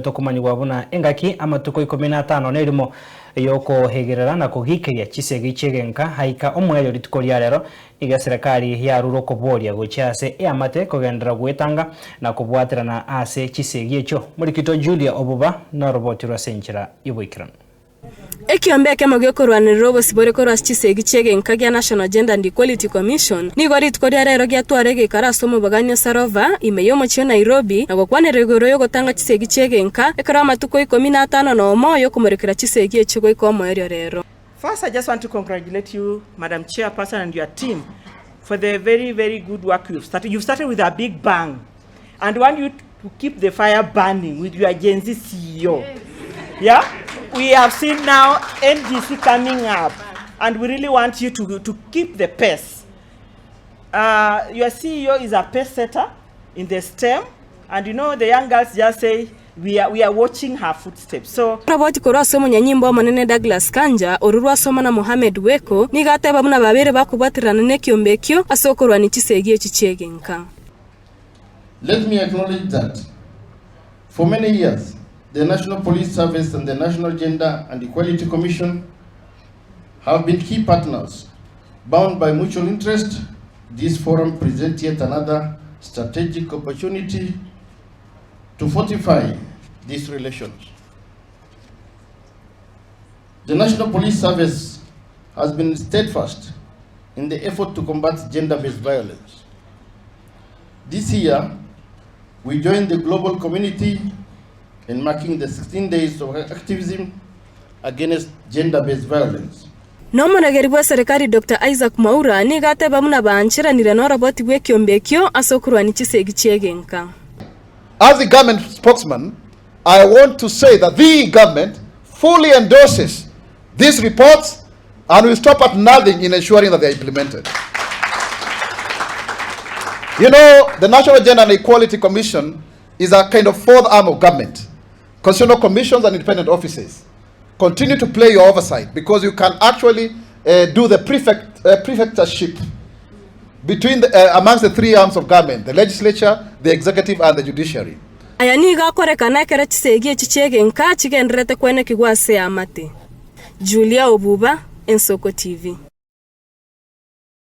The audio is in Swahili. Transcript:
Tokumanywa buna engaki amatuko 15 nerimo yoko hegerera na kugikiria Chisegi CHIEGENKA haika OMOERIO ritukoria rero iga serikali ya ruro koboria gochase amate kogendera gwetanga na kubwatirana ase Chisegi echo murikito Julia Obuba na roboti rwa senchira ibuikirana Ekiombe kama YOKORWANIA bosibore korwa Chisegi CHIEGENKA gya National Gender and Equality Commission nigo ritukoria rero gya twarege karaso mu baganya Sarova imeyomo chyo Nairobi na gokwanerego yo gotanga Chisegi CHIEGENKA ekara amatuko 15 na omoyo kumurikira Chisegi echo goiko OMOERIO rero. First, I just want to congratulate you, Madam Chairperson, and your team for the very, very good work you've started. You've started with a big bang, and want you to keep the fire burning with your Gen Z CEO. Yes. Yeah, we have seen now NGC coming up, and we really want you to keep the pace. Your CEO is a pace setter in the STEM, and you know the young girls just say, we are watching her footsteps. So Roboti korwa somo nyanyimbo manene Douglas Kanja orurwa soma na Mohamed Weko nigateba buna babere bakubatirana nekyombekyo asokorwa ni Chisegi echi CHIEGENKA. Let me acknowledge that for many years the National Police Service and the National Gender and Equality Commission have been key partners. Bound by mutual interest, this forum presents yet another strategic opportunity to fortify these relations. The National Police Service has been steadfast in the effort to combat gender-based violence. This year, we joined the global community in marking the 16 days of activism against gender-based violence. Nomonageri bwa serikali Dr. Isaac Maura ni gateba muna banchira ni reno roboti gwekyombekyo asokurwa ni Chisegi CHIEGENKA. As the government spokesman, I want to say that the government fully endorses these reports and will stop at nothing in ensuring that they are implemented. You know, the National Gender and Equality Commission is a kind of fourth arm of government. Constitutional commissions and independent offices continue to play your oversight because you can actually do the prefectorship between amongst the three arms of government, the legislature, the executive, and the judiciary. Aya ni gakorekana kera Chisegi echi CHIEGENKA chigenderete kwene kigwase amate. Julia Obuba, Ensoko TV.